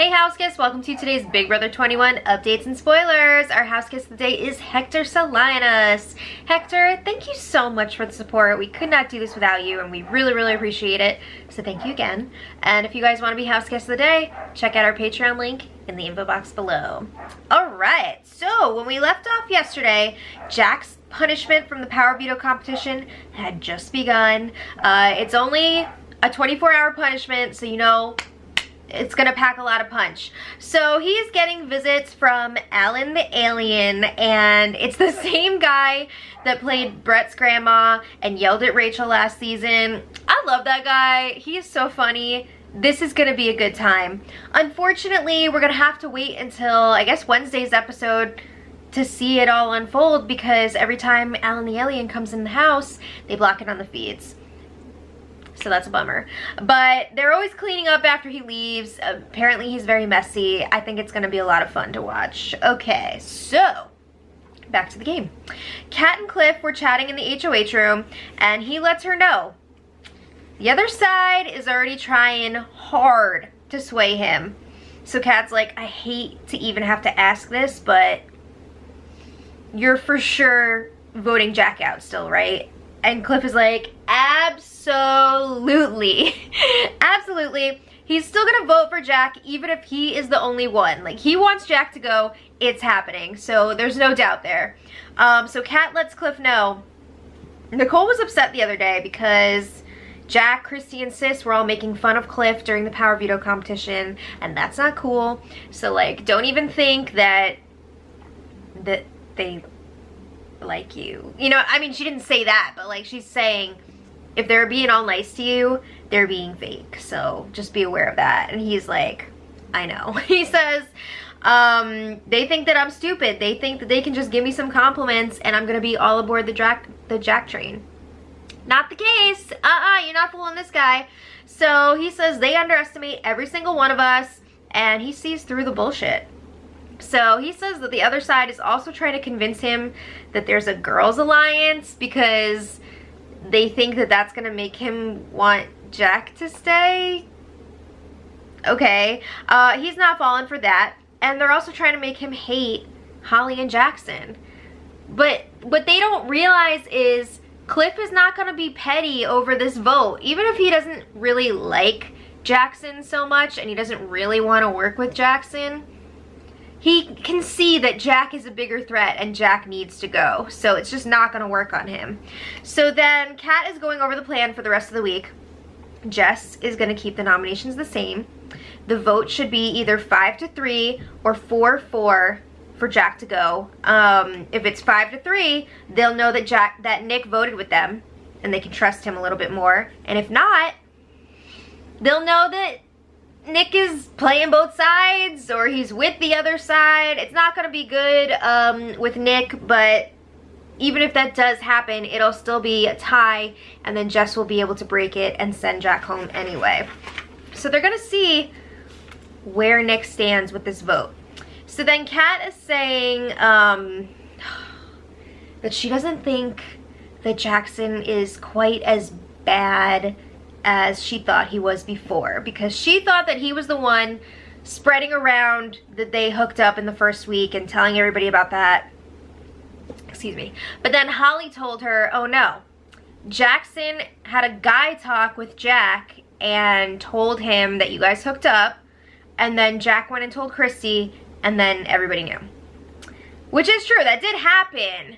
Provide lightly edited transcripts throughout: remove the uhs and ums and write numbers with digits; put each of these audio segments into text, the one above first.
Hey house guests, welcome to today's Big Brother 21 updates and spoilers. Our house guest of the day is Hector Salinas. Hector, thank you so much for the support. We could not do this without you and we really appreciate it. So thank you again. And if you guys want to be house guest of the day, check out our Patreon link in the info box below. Alright, so when we left off yesterday, Jack's punishment from the Power Veto competition had just begun. It's only a 24-hour punishment, so you know it's gonna pack a lot of punch. So he's getting visits from Alan the alien, and it's the same guy that played Brett's grandma and yelled at Rachel last season. I love that guy. He is so funny. This is gonna be a good time. Unfortunately, we're gonna have to wait until, I guess, Wednesday's episode to see it all unfold, because every time Alan the alien comes in the house, they block it on the feeds. So that's a bummer. But they're always cleaning up after he leaves. Apparently he's very messy. I think it's gonna be a lot of fun to watch. Okay, so back to the game. Kat and Cliff were chatting in the HOH room, and he lets her know the other side is already trying hard to sway him. So Kat's like, I hate to even have to ask this, but you're for sure voting Jack out still, right? And Cliff is like, absolutely. Absolutely. He's still gonna vote for Jack even if he is the only one. Like, he wants Jack to go. It's happening. So there's no doubt there. So Kat lets Cliff know. Nicole was upset the other day because Jack, Christy, and Sis were all making fun of Cliff during the Power Veto competition, and that's not cool. So, like, don't even think that they like you. You know, I mean, she didn't say that, but like, she's saying if they're being all nice to you, they're being fake. So just be aware of that. And he's like, I know. He says, they think that I'm stupid. They think that they can just give me some compliments and I'm gonna be all aboard the Jack train. Not the case. You're not fooling this guy. So he says they underestimate every single one of us, and he sees through the bullshit. So he says that the other side is also trying to convince him that there's a girls' alliance because they think that that's gonna make him want Jack to stay. Okay, he's not falling for that. And they're also trying to make him hate Holly and Jackson. But what they don't realize is Cliff is not gonna be petty over this vote. Even if he doesn't really like Jackson so much and he doesn't really want to work with Jackson, he can see that Jack is a bigger threat and Jack needs to go. So it's just not gonna work on him. So then Kat is going over the plan for the rest of the week. Jess is gonna keep the nominations the same. The vote should be either 5-3 or 4-4 for Jack to go. If it's 5-3, they'll know that Nick voted with them and they can trust him a little bit more. And if not, they'll know that Nick is playing both sides, or he's with the other side. It's not gonna be good with Nick, but even if that does happen, it'll still be a tie, and then Jess will be able to break it and send Jack home anyway. So they're gonna see where Nick stands with this vote. So then Kat is saying that she doesn't think that Jackson is quite as bad as she thought he was before, because she thought that he was the one spreading around that they hooked up in the first week and telling everybody about that. Excuse me. But then Holly told her, oh no, Jackson had a guy talk with Jack and told him that you guys hooked up, and then Jack went and told Christy, and then everybody knew. Which is true, that did happen.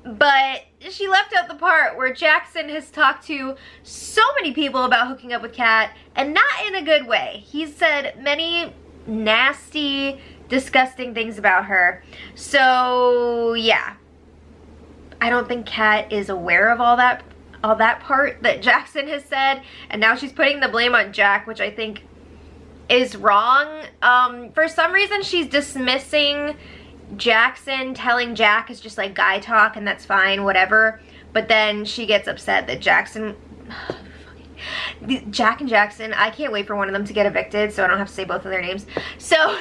But she left out the part where Jackson has talked to so many people about hooking up with Kat, and not in a good way. He's said many nasty, disgusting things about her. So yeah, I don't think Kat is aware of all that part that Jackson has said, and now she's putting the blame on Jack, which I think is wrong. For some reason she's dismissing Jackson telling Jack is just like guy talk and that's fine, whatever. But then she gets upset that Jack and Jackson, I can't wait for one of them to get evicted so I don't have to say both of their names. So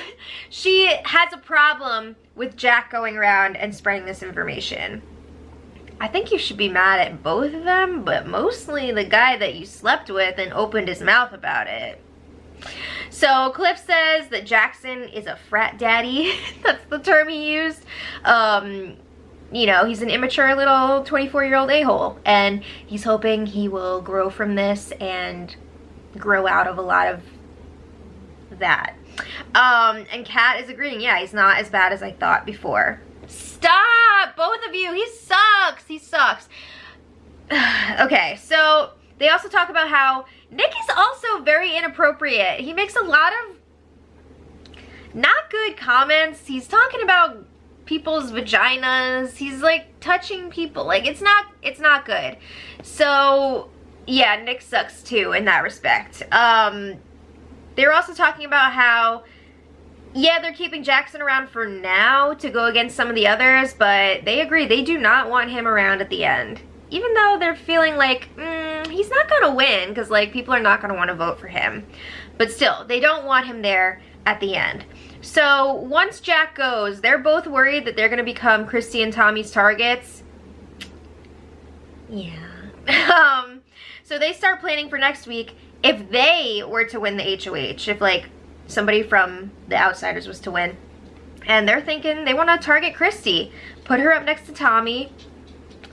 she has a problem with Jack going around and spreading this information. I think you should be mad at both of them, but mostly the guy that you slept with and opened his mouth about it. So Cliff says that Jackson is a frat daddy. That's the term he used. You know, he's an immature little 24-year-old a-hole, and he's hoping he will grow from this and grow out of a lot of that. And Kat is agreeing, yeah, he's not as bad as I thought before. Stop, both of you, he sucks, he sucks. Okay, so they also talk about how Nick is also very inappropriate. He makes a lot of not good comments. He's talking about people's vaginas. He's like touching people. Like it's not good. So yeah, Nick sucks too in that respect. They were also talking about how, yeah, they're keeping Jackson around for now to go against some of the others, but they agree they do not want him around at the end. Even though they're feeling like, he's not gonna win, because like people are not gonna want to vote for him. But still, they don't want him there at the end. So once Jack goes, they're both worried that they're gonna become Christy and Tommy's targets. Yeah. So they start planning for next week if they were to win the HOH, if like somebody from the Outsiders was to win. And they're thinking they want to target Christy, put her up next to Tommy.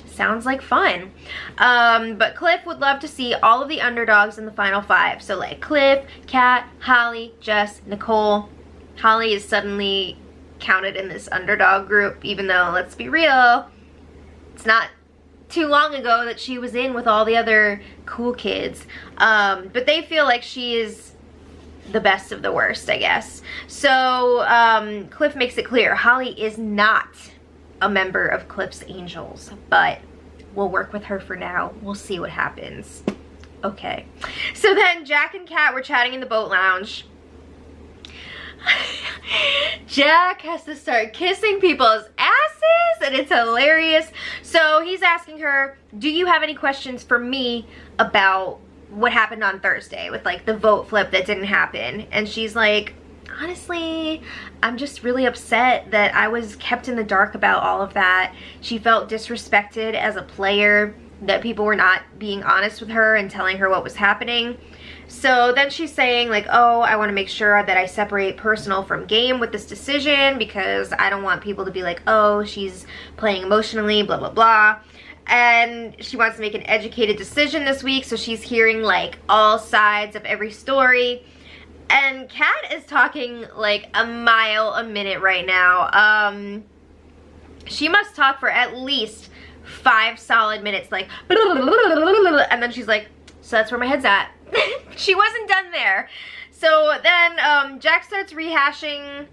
Sounds like fun. But Cliff would love to see all of the underdogs in the final 5. So like Cliff, Kat, Holly, Jess, Nicole. Holly is suddenly counted in this underdog group, even though, let's be real, it's not too long ago that she was in with all the other cool kids. But they feel like she is the best of the worst, I guess. So Cliff makes it clear Holly is not a member of Cliff's Angels, but we'll work with her for now. We'll see what happens. Okay. So then Jack and Kat were chatting in the boat lounge. Jack has to start kissing people's asses, and it's hilarious. So he's asking her, do you have any questions for me about what happened on Thursday with like the vote flip that didn't happen? And she's like, honestly, I'm just really upset that I was kept in the dark about all of that. She felt disrespected as a player, that people were not being honest with her and telling her what was happening. So then she's saying like, oh, I want to make sure that I separate personal from game with this decision, because I don't want people to be like, oh, she's playing emotionally, blah, blah, blah. And she wants to make an educated decision this week, so she's hearing like all sides of every story. And Kat is talking like a mile a minute right now. She must talk for at least 5 solid minutes, like, and then she's like, so that's where my head's at. She wasn't done there. So then Jack starts rehashing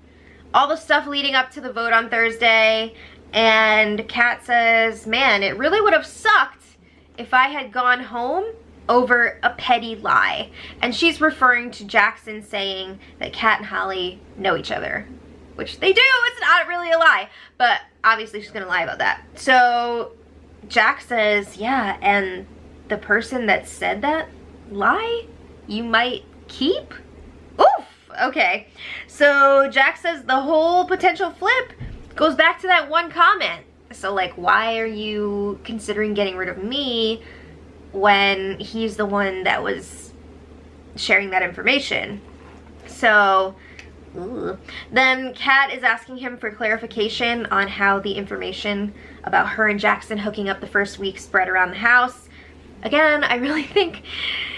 all the stuff leading up to the vote on Thursday, and Kat says, man, it really would have sucked if I had gone home over a petty lie. And she's referring to Jackson saying that Kat and Holly know each other, which they do. It's not really a lie, but obviously she's gonna lie about that. So Jack says, yeah, and the person that said that lie you might keep? Oof. Okay, so Jack says the whole potential flip goes back to that one comment. So like, why are you considering getting rid of me when he's the one that was sharing that information? So then Kat is asking him for clarification on how the information about her and Jackson hooking up the first week spread around the house. Again, I really think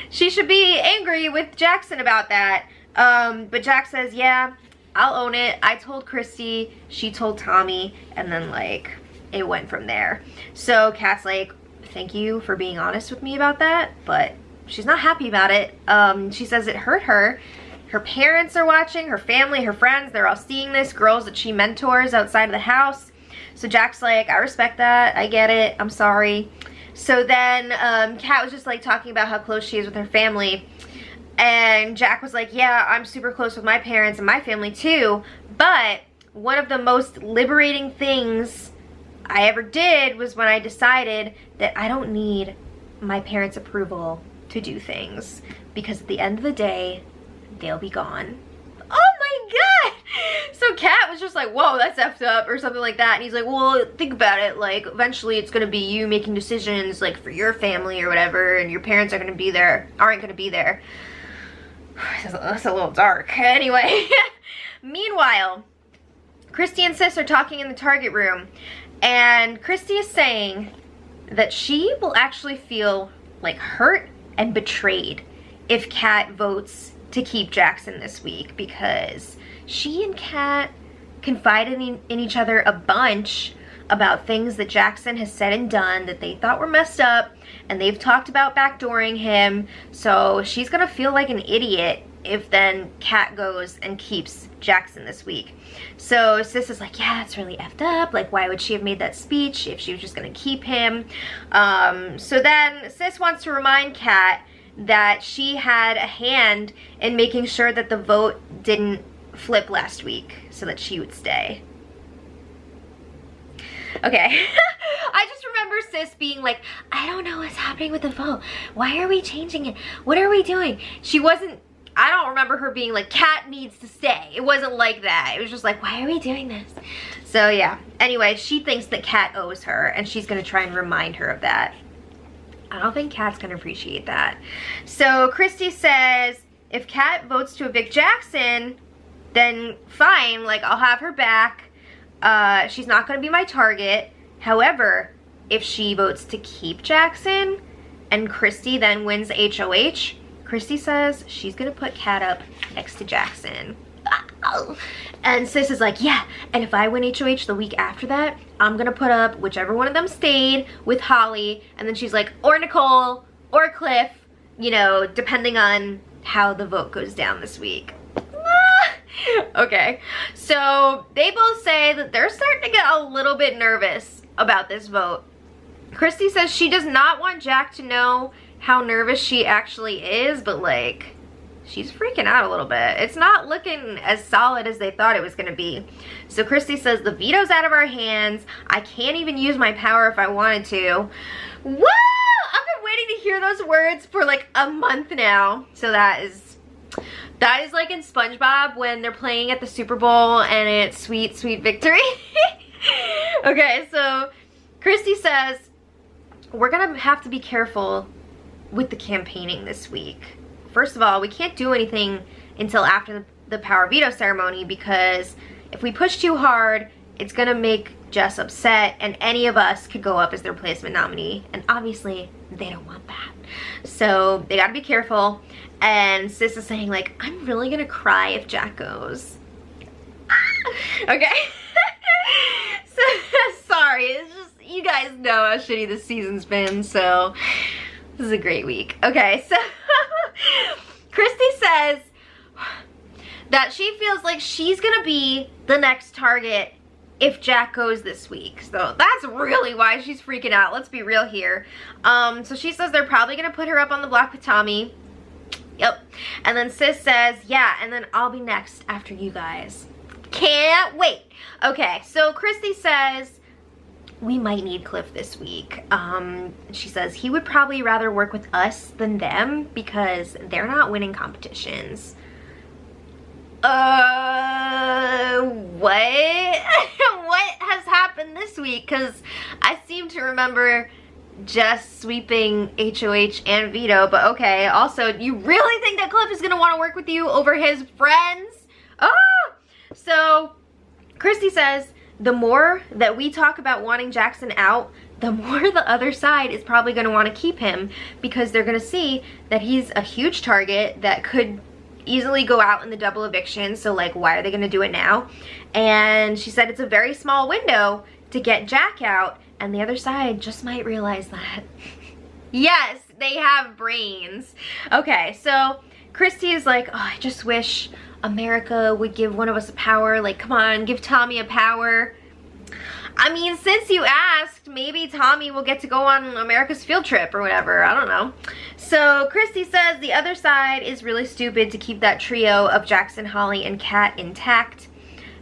she should be angry with Jackson about that. But Jack says, yeah, I'll own it. I told Christy, she told Tommy, and then like it went from there. So Kat's like, thank you for being honest with me about that, but she's not happy about it. She says it hurt her. Her parents are watching, her family, her friends, they're all seeing this, girls that she mentors outside of the house. So Jack's like, I respect that, I get it, I'm sorry. So then Kat was just like talking about how close she is with her family. And Jack was like, yeah, I'm super close with my parents and my family too. But one of the most liberating things I ever did was when I decided that I don't need my parents' approval to do things. Because at the end of the day, they'll be gone. Oh my god! So Kat was just like, whoa, that's effed up, or something like that. And he's like, well, think about it, like eventually it's gonna be you making decisions like for your family or whatever, and your parents are gonna be there, aren't gonna be there. That's a little dark. Anyway, meanwhile, Christy and Sis are talking in the target room, and Christy is saying that she will actually feel like hurt and betrayed if Kat votes to keep Jackson this week, because she and Kat confided in each other a bunch about things that Jackson has said and done that they thought were messed up, and they've talked about backdooring him. So she's gonna feel like an idiot if then Kat goes and keeps Jackson this week. So Sis is like, yeah, it's really effed up. Like, why would she have made that speech if she was just gonna keep him? So then Sis wants to remind Kat that she had a hand in making sure that the vote didn't flip last week so that she would stay. Okay. I just remember Sis being like, I don't know what's happening with the vote. Why are we changing it? What are we doing? She wasn't, I don't remember her being like, Kat needs to stay. It wasn't like that. It was just like, why are we doing this? So yeah. Anyway, she thinks that Kat owes her, and she's gonna try and remind her of that. I don't think Kat's gonna appreciate that. So Christy says, if Kat votes to evict Jackson, then fine, like, I'll have her back. She's not gonna be my target. However, if she votes to keep Jackson and Christy then wins HOH, Christy says she's gonna put Kat up next to Jackson. And Sis is like, yeah, and if I win HOH the week after that, I'm gonna put up whichever one of them stayed with Holly. And then she's like, or Nicole, or Cliff, you know, depending on how the vote goes down this week. Okay, so they both say that they're starting to get a little bit nervous about this vote. Christy says she does not want Jack to know how nervous she actually is, but like, she's freaking out a little bit. It's not looking as solid as they thought it was gonna be. So Christy says the veto's out of our hands. I can't even use my power if I wanted to. Woo! I've been waiting to hear those words for like a month now. So that is like in SpongeBob when they're playing at the Super Bowl and it's sweet, sweet victory. Okay, so Christy says, we're gonna have to be careful with the campaigning this week. First of all, we can't do anything until after the power veto ceremony, because if we push too hard, it's gonna make Jess upset, and any of us could go up as their replacement nominee, and obviously they don't want that. So they gotta be careful. And Sis is saying like, I'm really gonna cry if Jack goes. Okay. So, sorry, it's just, you guys know how shitty this season's been, so this is a great week. Okay, so Christy says that she feels like she's gonna be the next target if Jack goes this week. So that's really why she's freaking out. Let's be real here. So she says they're probably gonna put her up on the block with Tommy. Yep. And then Sis says, yeah, and then I'll be next after you guys. Can't wait. Okay, so Christy says we might need Cliff this week. She says he would probably rather work with us than them because they're not winning competitions. What? What has happened this week? Because I seem to remember Jess sweeping HOH and Veto, but okay. Also, you really think that Cliff is gonna want to work with you over his friends? Ah! So, Christy says the more that we talk about wanting Jackson out, the more the other side is probably gonna want to keep him, because they're gonna see that he's a huge target that could easily go out in the double eviction. So like, why are they gonna do it now? And she said it's a very small window to get Jack out, and the other side just might realize that. Yes, they have brains. Okay, so Christy is like, oh, I just wish America would give one of us a power. Like, come on, give Tommy a power. I mean, since you asked, maybe Tommy will get to go on America's field trip or whatever. I don't know. So Christy says the other side is really stupid to keep that trio of Jackson, Holly, and Kat intact.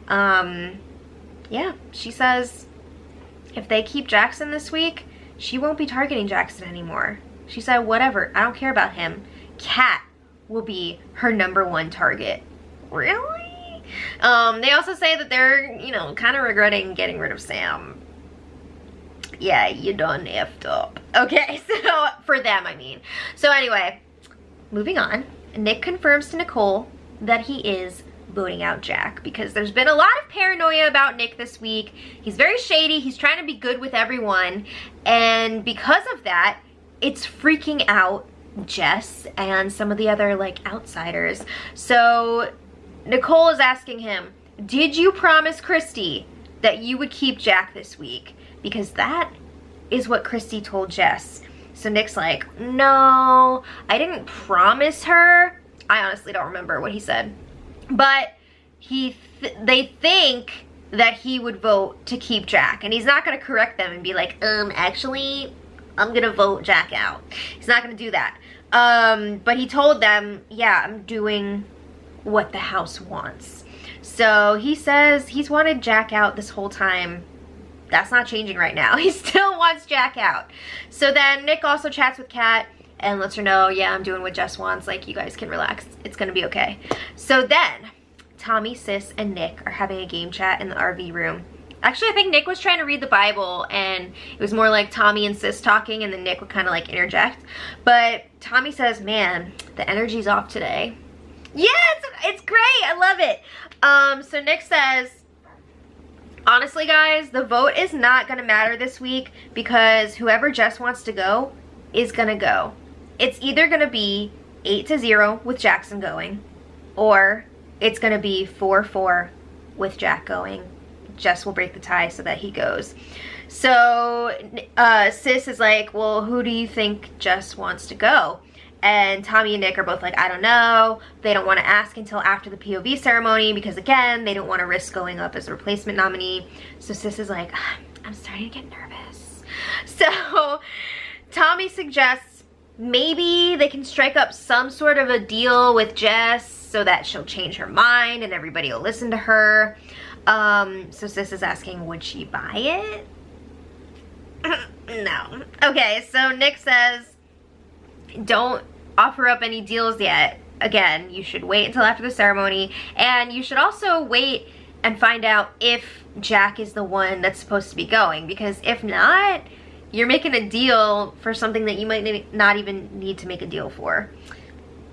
Yeah, she says if they keep Jackson this week, she won't be targeting Jackson anymore. She said, whatever, I don't care about him. Kat will be her #1 target. Really? They also say that they're, you know, kind of regretting getting rid of Sam. Yeah, you done effed up. Okay, so, for them, I mean. So anyway, moving on. Nick confirms to Nicole that he is voting out Jack, because there's been a lot of paranoia about Nick this week. He's very shady. He's trying to be good with everyone. And because of that, it's freaking out Jess and some of the other like outsiders. So Nicole is asking him, did you promise Christy that you would keep Jack this week? Because that is what Christy told Jess. So Nick's like, no, I didn't promise her. I honestly don't remember what he said. But they think that he would vote to keep Jack. And he's not going to correct them and be like, actually, I'm going to vote Jack out. He's not going to do that. But he told them, yeah, I'm doing what the house wants. So he says he's wanted Jack out this whole time. That's not changing right now. He still wants Jack out. So then Nick also chats with Kat and lets her know, yeah, I'm doing what Jess wants. Like, you guys can relax. It's gonna be okay. So then Tommy, Sis, and Nick are having a game chat in the RV room. Actually, I think Nick was trying to read the Bible, and it was more like Tommy and Sis talking, and then Nick would kind of like interject. But Tommy says, man, the energy's off today. Yeah, it's great. I love it. So Nick says, honestly, guys, the vote is not going to matter this week because whoever Jess wants to go is going to go. It's either going to be 8-0 with Jackson going, or it's going to be 4-4 with Jack going. Jess will break the tie so that he goes. So Sis is like, well, who do you think Jess wants to go? And Tommy and Nick are both like, I don't know. They don't want to ask until after the POV ceremony because, again, they don't want to risk going up as a replacement nominee. So Sis is like, I'm starting to get nervous. So Tommy suggests maybe they can strike up some sort of a deal with Jess so that she'll change her mind and everybody will listen to her. So Sis is asking, would she buy it? No. Okay, so Nick says, don't offer up any deals yet. Again, you should wait until after the ceremony, and you should also wait and find out if Jack is the one that's supposed to be going, because if not, you're making a deal for something that you might not even need to make a deal for.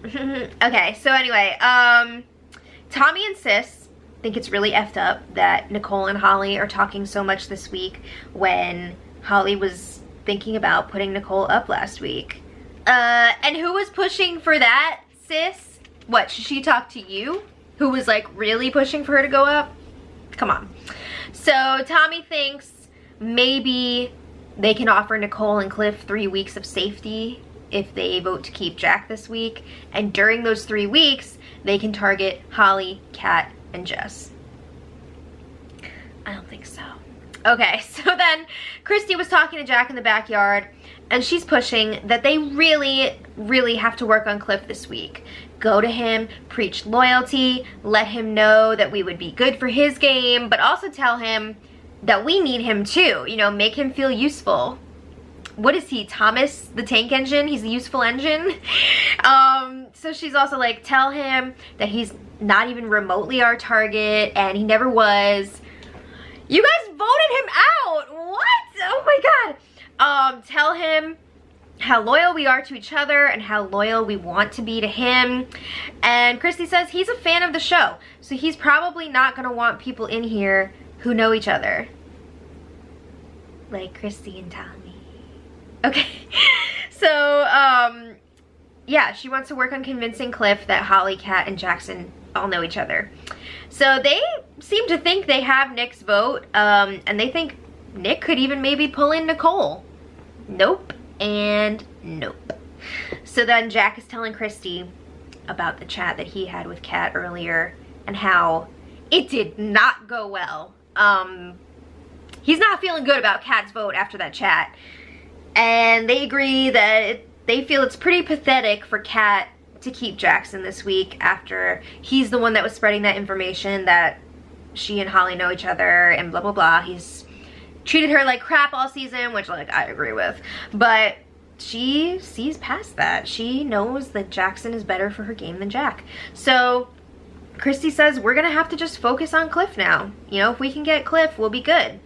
Okay, so anyway, Tommy and Sis think it's really effed up that Nicole and Holly are talking so much this week when Holly was thinking about putting Nicole up last week. And who was pushing for that, Sis? What, should she talk to you? Who was like really pushing for her to go up? Come on. So Tommy thinks maybe they can offer Nicole and Cliff 3 weeks of safety if they vote to keep Jack this week. And during those 3 weeks, they can target Holly, Kat, and Jess. I don't think so. Okay, so then Christy was talking to Jack in the backyard, and she's pushing that they really, really have to work on Cliff this week. Go to him, preach loyalty, let him know that we would be good for his game, but also tell him that we need him too. You know, make him feel useful. What is he, Thomas the Tank Engine? He's a useful engine. So she's also like, tell him that he's not even remotely our target, and he never was. You guys voted him out! What? Oh my god! Tell him how loyal we are to each other and how loyal we want to be to him. And Christy says he's a fan of the show, so he's probably not gonna want people in here who know each other. Like Christy and Tommy. Okay. So, yeah, she wants to work on convincing Cliff that Holly, Kat, and Jackson all know each other. So they seem to think they have Nick's vote, and they think Nick could even maybe pull in Nicole. Nope and nope. So then Jack is telling Christy about the chat that he had with Kat earlier and how it did not go well. He's not feeling good about Kat's vote after that chat. And they agree that they feel it's pretty pathetic for Kat to keep Jackson this week after he's the one that was spreading that information that she and Holly know each other and blah blah blah. He's treated her like crap all season, which like I agree with, but she sees past that. She knows that Jackson is better for her game than Jack. So Christy says we're gonna have to just focus on Cliff now. You know, if we can get Cliff, we'll be good.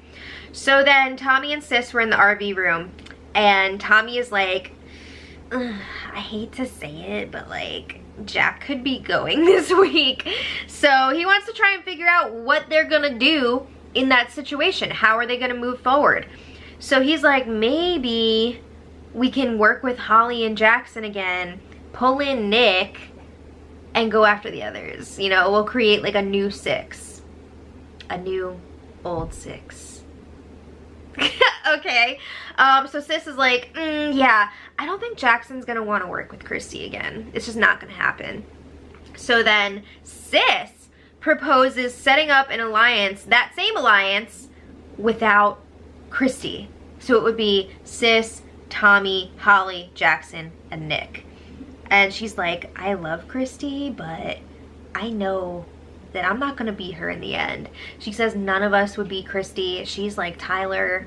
So then Tommy and Sis were in the RV room, and Tommy is like, I hate to say it, but like, Jack could be going this week. So he wants to try and figure out what they're gonna do in that situation. How are they gonna move forward? So he's like, maybe we can work with Holly and Jackson again, pull in Nick, and go after the others. You know, we'll create like a new 6. A new old 6. Okay. So Sis is like, yeah, I don't think Jackson's gonna want to work with Christy again. It's just not gonna happen. So then Sis proposes setting up an alliance, that same alliance, without Christy. So it would be Sis, Tommy, Holly, Jackson, and Nick. And she's like, I love Christy, but I know that I'm not gonna beat her in the end. She says none of us would beat Christy. She's like Tyler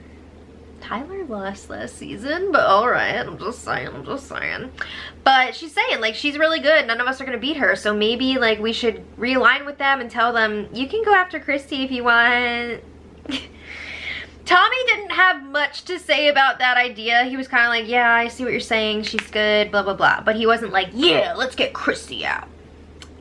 lost last season, but alright, I'm just saying. But she's saying, like, she's really good. None of us are gonna beat her. So maybe, like, we should realign with them and tell them, you can go after Christy if you want. Tommy didn't have much to say about that idea. He was kind of like, yeah, I see what you're saying. She's good, blah, blah, blah. But he wasn't like, yeah, let's get Christy out.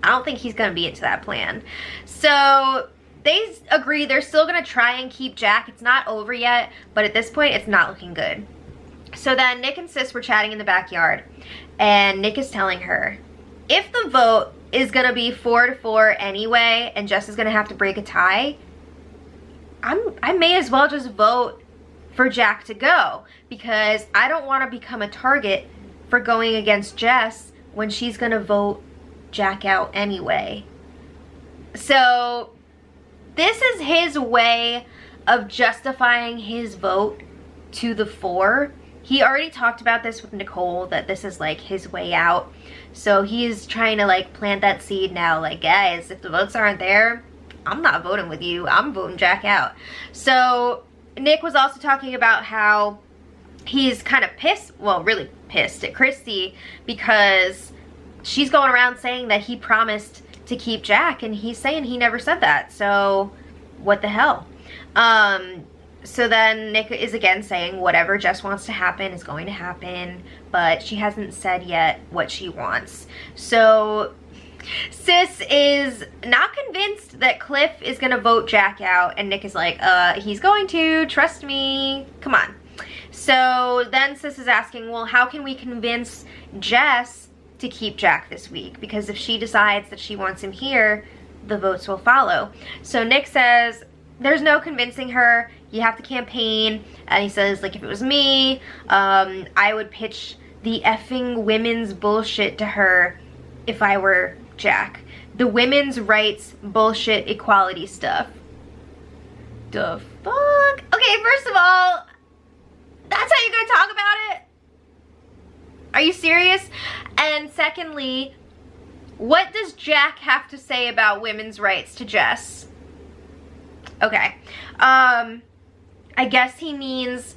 I don't think he's gonna be into that plan. So they agree they're still gonna try and keep Jack. It's not over yet, but at this point, it's not looking good. So then Nick and Sis were chatting in the backyard, and Nick is telling her, if the vote is gonna be 4-4 anyway, and Jess is gonna have to break a tie, I may as well just vote for Jack to go, because I don't want to become a target for going against Jess when she's gonna vote Jack out anyway. So this is his way of justifying his vote to the 4. He already talked about this with Nicole, that this is like his way out. So he's trying to like plant that seed now, like, guys, if the votes aren't there, I'm not voting with you. I'm voting Jack out. So Nick was also talking about how he's kind of pissed, well, really pissed at Christy, because she's going around saying that he promised to keep Jack, and he's saying he never said that. So what the hell? So then Nick is again saying whatever Jess wants to happen is going to happen, but she hasn't said yet what she wants. So Sis is not convinced that Cliff is gonna vote Jack out, and Nick is like, he's going to, trust me, come on. So then Sis is asking, well, how can we convince Jess to keep Jack this week? Because if she decides that she wants him here, the votes will follow. So Nick says, there's no convincing her, you have to campaign. And he says, like, if it was me, I would pitch the effing women's bullshit to her if I were Jack. The women's rights bullshit equality stuff. The fuck? Okay, first of all, that's how you're gonna talk about it? Are you serious? And secondly, what does Jack have to say about women's rights to Jess? Okay, I guess he means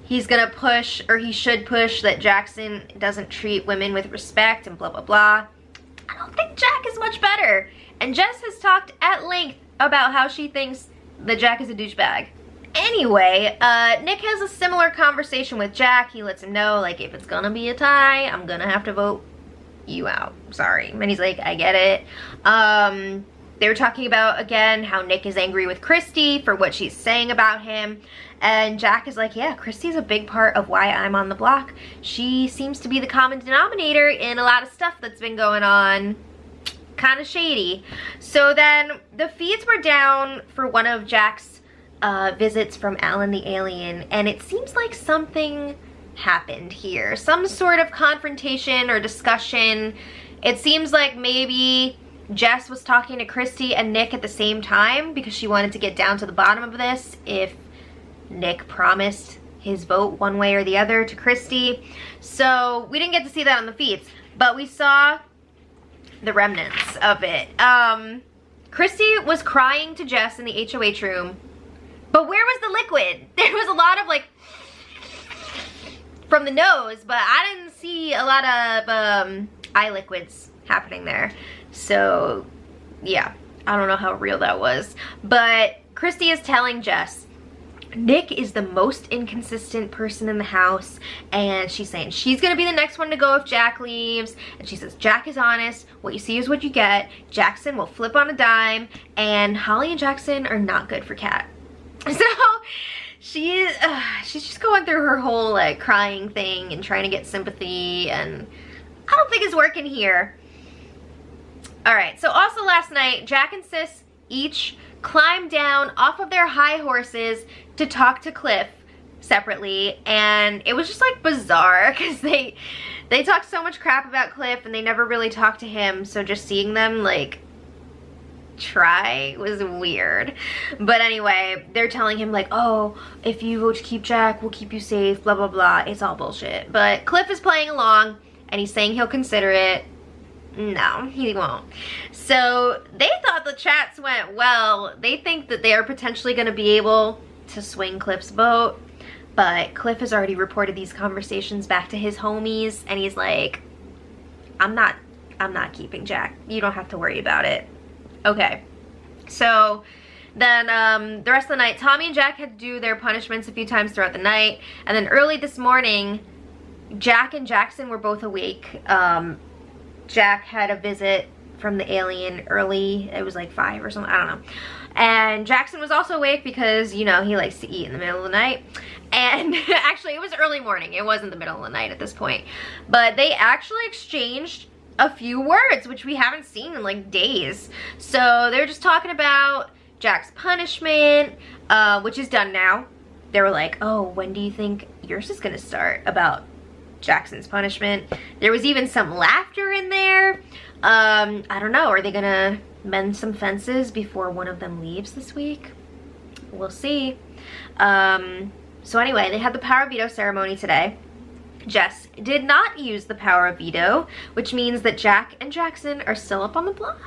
he's gonna push, or he should push, that Jackson doesn't treat women with respect and blah, blah, blah. I don't think Jack is much better. And Jess has talked at length about how she thinks that Jack is a douchebag. Anyway, Nick has a similar conversation with Jack. He lets him know, like, if it's gonna be a tie, I'm gonna have to vote you out. Sorry. And he's like, I get it. They were talking about, again, how Nick is angry with Christy for what she's saying about him. And Jack is like, yeah, Christy's a big part of why I'm on the block. She seems to be the common denominator in a lot of stuff that's been going on. Kind of shady. So then the feeds were down for one of Jack's visits from Alan the Alien. And it seems like something happened here. Some sort of confrontation or discussion. It seems like maybe Jess was talking to Christy and Nick at the same time because she wanted to get down to the bottom of this if Nick promised his vote one way or the other to Christy. So we didn't get to see that on the feeds, but we saw the remnants of it. Christy was crying to Jess in the HOH room, but where was the liquid? There was a lot of like from the nose, but I didn't see a lot of eye liquids happening there. So yeah, I don't know how real that was. But Christy is telling Jess, Nick is the most inconsistent person in the house, and she's saying she's gonna be the next one to go if Jack leaves, and she says Jack is honest, what you see is what you get, Jackson will flip on a dime, and Holly and Jackson are not good for Kat. So she's just going through her whole like crying thing and trying to get sympathy, and I don't think it's working here. All right, so also last night, Jack and Sis each climbed down off of their high horses to talk to Cliff separately, and it was just like bizarre because they talked so much crap about Cliff and they never really talked to him, so just seeing them like try was weird. But anyway, they're telling him like, oh, if you vote to keep Jack, we'll keep you safe, blah blah blah. It's all bullshit. But Cliff is playing along and he's saying he'll consider it. No, he won't. So they thought the chats went well. They think that they are potentially going to be able to swing Cliff's vote, but Cliff has already reported these conversations back to his homies, and he's like, I'm not keeping Jack. You don't have to worry about it. Okay. So then the rest of the night, Tommy and Jack had to do their punishments a few times throughout the night, and then early this morning, Jack and Jackson were both awake. Jack had a visit from the alien early. It was like 5 or something, I don't know. And Jackson was also awake because, you know, he likes to eat in the middle of the night. And actually, it was early morning. It wasn't the middle of the night at this point. But they actually exchanged a few words, which we haven't seen in like days. So they're just talking about Jack's punishment, which is done now. They were like, oh, when do you think yours is gonna start? About Jackson's punishment. There was even some laughter in there. I don't know, are they gonna mend some fences before one of them leaves this week? We'll see. So anyway, they had the power of veto ceremony today. Jess did not use the power of veto, which means that Jack and Jackson are still up on the block.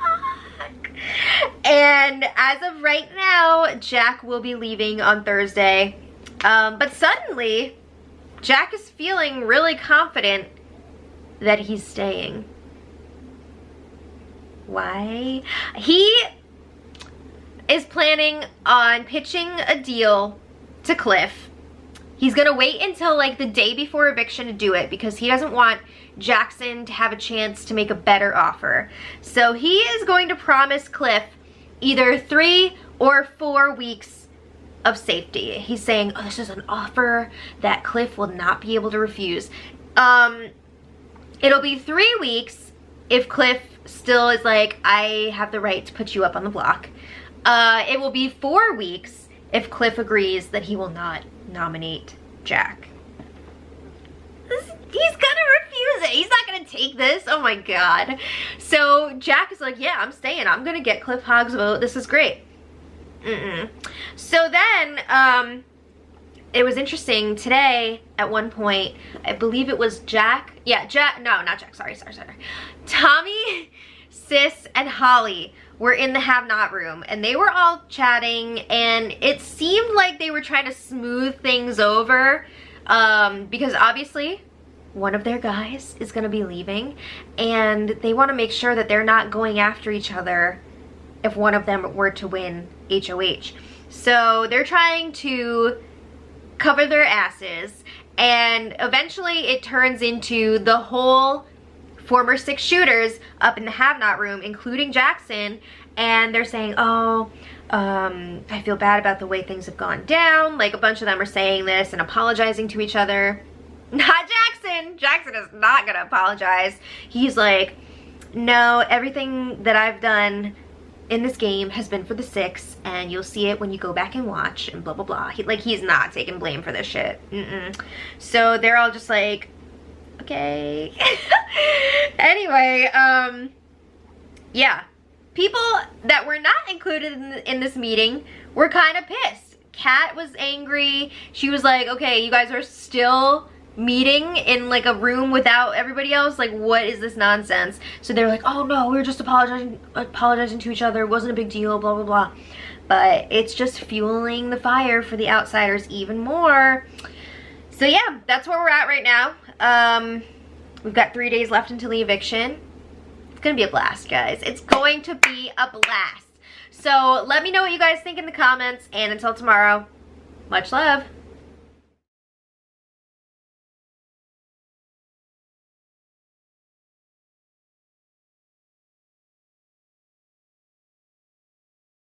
And as of right now, Jack will be leaving on Thursday. But suddenly, Jack is feeling really confident that he's staying. Why? He is planning on pitching a deal to Cliff. He's gonna wait until like the day before eviction to do it because he doesn't want Jackson to have a chance to make a better offer. So he is going to promise Cliff either 3 or 4 weeks of safety. He's saying, oh, this is an offer that Cliff will not be able to refuse. It'll be 3 weeks if Cliff still is like, I have the right to put you up on the block. It will be 4 weeks if Cliff agrees that he will not nominate Jack. He's gonna refuse it. He's not gonna take this. Oh my god. So Jack is like, yeah, I'm staying. I'm gonna get Cliff Hogg's vote. This is great. So then, it was interesting today at one point, I believe it was Jack. Yeah, no, not Jack. Sorry. Tommy, Sis, and Holly were in the have-not room, and they were all chatting, and it seemed like they were trying to smooth things over, because obviously one of their guys is going to be leaving, and they want to make sure that they're not going after each other if one of them were to win HOH. So they're trying to cover their asses, and eventually it turns into the whole former 6 shooters up in the have-not room, including Jackson, and they're saying, oh, I feel bad about the way things have gone down. Like, a bunch of them are saying this and apologizing to each other. Not Jackson. Jackson is not gonna apologize. He's like, no, everything that I've done in this game has been for the 6, and you'll see it when you go back and watch, and blah blah blah. He's not taking blame for this shit. So they're all just like, okay. Anyway, yeah, people that were not included in this meeting were kind of pissed. Kat was angry. She was like, okay, you guys are still meeting in like a room without everybody else, like what is this nonsense? So they were like, oh no, we were just apologizing to each other, it wasn't a big deal, blah blah blah. But it's just fueling the fire for the outsiders even more. So yeah, that's where we're at right now. We've got 3 days left until the eviction. It's gonna be a blast, guys. It's going to be a blast. So let me know what you guys think in the comments, and until tomorrow, Much love.